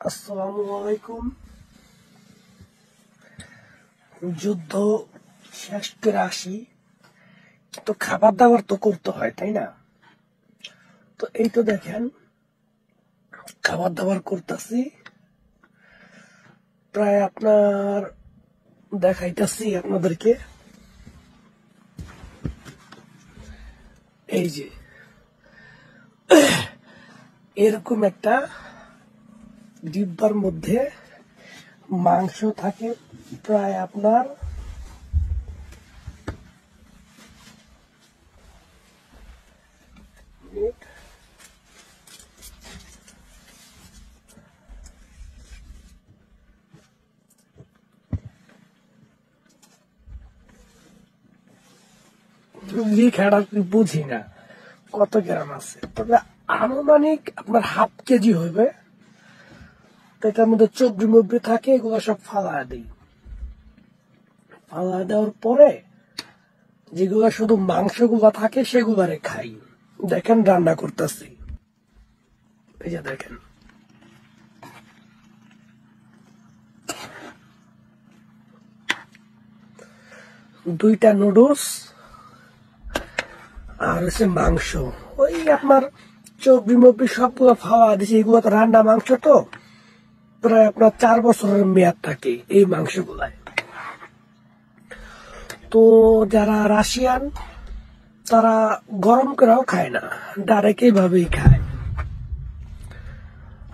আসসালামু আলাইকুম। যুদ্ধ শেষ করে আসি, কিন্তু খাবার দাবার তো করতে হয়, তাই না? তো এই তো দেখেন, খাবার দাবার করতেছি। প্রায় আপনার দেখাইতেছি আপনাদেরকে। এই যে এরকম একটা ডিব্বার মধ্যে মাংস থাকে, প্রায় আপনার বুঝি না কত গ্রাম আছে, তবে আনুমানিক আপনার হাফ কেজি হইবে। এটার মধ্যে চর্বি মর্বি থাকে, এগুলো সব ফালা দিই। ফালা দেওয়ার পরে যেগুলো শুধু মাংসগুলা থাকে সেগুলারে খাই। দেখেন রান্না করতেছি, এই যে দেখেন। দুইটা নুডলস আর হচ্ছে মাংস, ওই আপনার চর্বি মর্বি সবগুলো ফাওয়া দিছে। এগুলো তো রান্না মাংস, তো প্রায় আপনার 4 বছরের মেয়াদ থাকে এই মাংসগুলায়। তো যারা রাশিয়ান তারা গরম করেও খায় না, ডাইরেক্ট এইভাবেই খায়।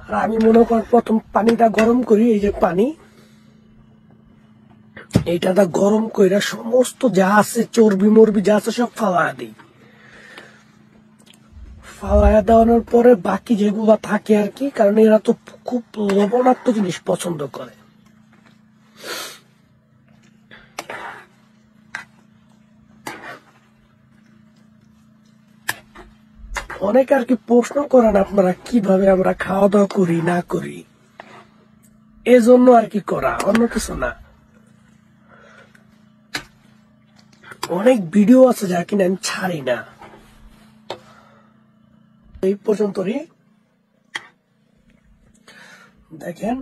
আর আমি মনে করি প্রথম পানিটা গরম করি, এই যে পানি, এইটা গরম করে সমস্ত যা আছে চর্বি মর্বি যা আছে সব ফালা দিই। ফালায়া দেওয়ানোর পরে বাকি যেগুলো থাকে আর কি, কারণ এরা তো খুব লবণাক্ত জিনিস পছন্দ করে। অনেক আর কি প্রশ্ন করেন আপনারা কিভাবে আমরা খাওয়া দাওয়া করি না করি, এজন্য আর কি করা, অন্য কিছু না। অনেক ভিডিও আছে যা কিনা আমি ছাড়ি না। এই পর্যন্তই দেখেন।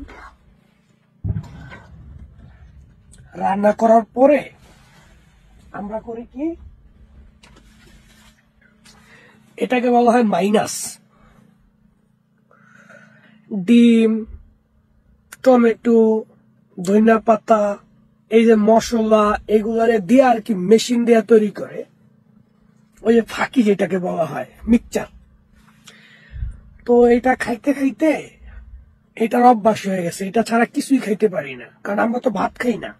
রান্না করার পরে আমরা করি কি, এটাকে বলা হয় মাইনাস। ডিম, টমেটো, ধনিয়া পাতা, এই যে মশলা, এগুলারে দিয়ে আর কি মেশিন দিয়ে তৈরি করে, ওই যে ফাঁকি যেটাকে বলা হয় মিক্সচার। তো এটা খাইতে খাইতে এটার অভ্যাস হয়ে গেছে, এটা ছাড়া কিছুই খাইতে পারি না, কারণ আমরা তো ভাত খাই না।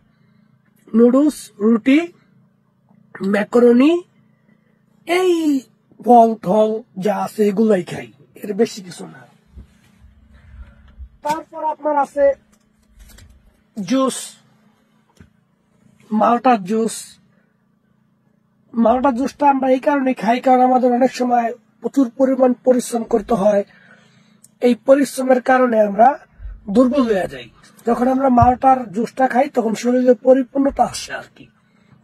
নুডলস, রুটি, ম্যাকারনি, এই ফল টল যা আছে এগুলাই খাই, এর বেশি কিছু না। তারপর আপনার আছে জুস, মালটার জুস। মালটার জুসটা আমরা এই কারণে খাই, কারণ আমাদের অনেক সময় প্রচুর পরিমাণ পরিশ্রম করতে হয়। এই পরিশ্রমের কারণে আমরা দুর্বল হয়ে যাই। যখন আমরা মালটার জুসটা খাই তখন শরীরে পরিপূর্ণতা আসে আর কি,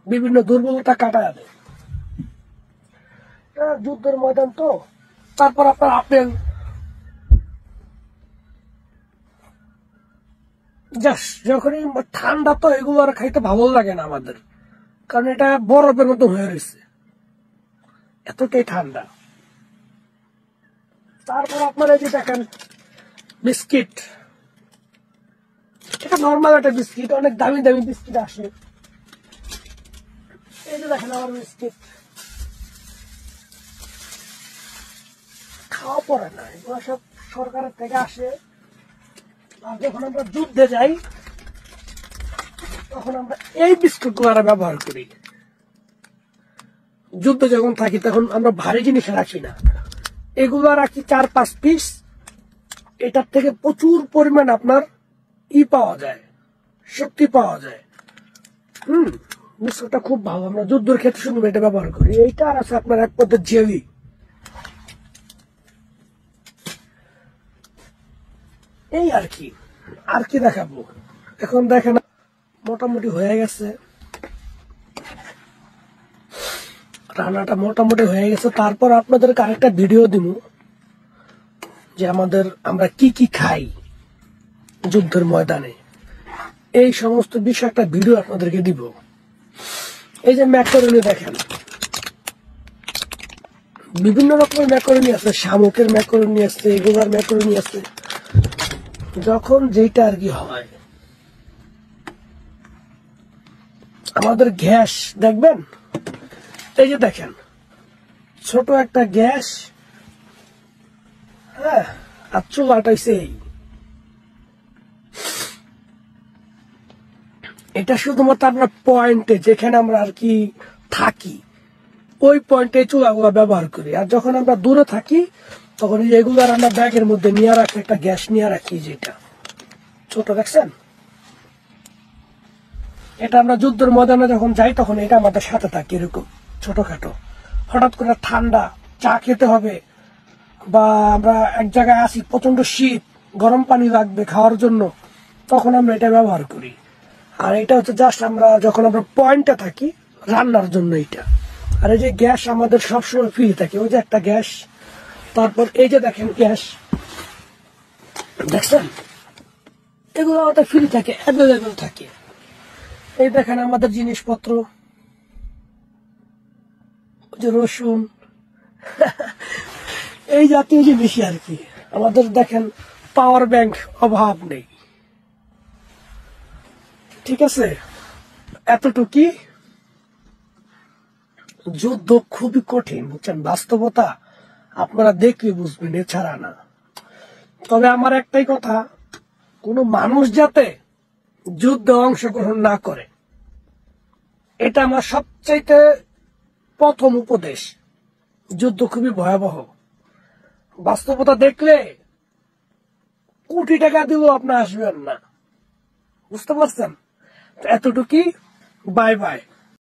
বিভিন্ন দুর্বলতা কাটা যাবে। যুদ্ধের ময়দান তো। তারপর আপনার আপেল, যখনই ঠান্ডা তো এগুলো আর খাইতে ভালো লাগে না আমাদের, কারণ এটা বরফের মতো হয়ে রয়েছে, এতটাই ঠান্ডা। তারপর আপনার এই যে দেখেন বিস্কিট, এটা নর্মাল একটা বিস্কিট, অনেক দামি দামি বিস্কিট আসে। এই যে দেখেন আমার বিস্কিট, খাওয়া পড়ে না, এগুলো সব সরকারের থেকে আসে। আর যখন আমরা যুদ্ধে যাই তখন আমরা এই বিস্কুট গুলো ব্যবহার করি। যুদ্ধে যখন থাকি তখন আমরা ভারী জিনিস রাখি না, এগুলো রাখি 4-5 পিস। এটার থেকে প্রচুর পরিমাণ আপনার পাওয়া যায়, শক্তি পাওয়া যায়। বিস্কুটটা খুব ভালো, আমরা যুদ্ধের ক্ষেত্রে শুধু এটা ব্যবহার করি। এইটা আর আছে আপনার এক পথের জেলি। এই আর কি, আর কি দেখাবো এখন। দেখেন মোটামুটি হয়ে গেছে, রান্নাটা মোটামুটি হয়ে গেছে। তারপর আপনাদেরকে আরেকটা ভিডিও দিব যে আমরা কি কি খাই, যুদ্ধের ময়দানে। এই সমস্ত বিষয় একটা ভিডিও আপনাদেরকে দিব। এই যে ম্যাকারনি দেখেন, বিভিন্ন রকমের ম্যাকারনি আছে, শামুকের ম্যাকারনি আছে, এগুলার ম্যাকারনি আছে। যখন যেটা আর কি হয়, আমাদের গ্যাস দেখবেন, এই যে দেখেন ছোট একটা গ্যাস, হ্যাঁ, আর চুলাটা হইছে এটা শুধুমাত্র আমরা পয়েন্টে, যেখানে আমরা আর কি থাকি, ওই পয়েন্টে চুলাগুলা ব্যবহার করি। আর যখন আমরা দূরে থাকি তখন এগুলার আমরা ব্যাগের মধ্যে নিয়ে রাখি, একটা গ্যাস নিয়ে রাখি, যেটা ছোট দেখছেন। এটা আমরা যুদ্ধের ময়দানে যখন যাই তখন এটা আমাদের সাথে থাকে, এরকম ছোটখাটো। হঠাৎ করে ঠান্ডা চা খেতে হবে, বা আমরা এক জায়গায় আসি, প্রচন্ড শীত, গরম পানি লাগবে খাওয়ার জন্য, তখন আমরা এটা ব্যবহার করি। আর এটা হচ্ছে জাস্ট আমরা যখন আমরা পয়েন্টে থাকি রান্নার জন্য এটা। আর এই যে গ্যাস আমাদের সবসময় ফ্রি থাকে, ওই যে একটা গ্যাস। তারপর এই যে দেখেন গ্যাস দেখছেন, এগুলো আমাদের ফ্রি থাকে, অ্যাভেলেবেল থাকে। এই দেখেন আমাদের জিনিসপত্র, যে রসুন, এই জাতীয় জিনিসই আর কি। আমাদের দেখেন পাওয়ার ব্যাংক অভাব নেই, ঠিক আছে। এতটুকি। যুদ্ধ খুবই কঠিন, বুঝছেন, বাস্তবতা আপনারা দেখলে বুঝবেন, এছাড়া না। তবে আমার একটাই কথা, কোন মানুষ যাতে যুদ্ধে অংশগ্রহণ না করে, এটা আমার সবচাইতে প্রথম উপদেশ। যুদ্ধ খুবই ভয়াবহ, বাস্তবতা দেখলে কোটি টাকা দিলেও আপনি আসবেন না, বুঝতে পারছেন। এতটুকুই, বাই বাই।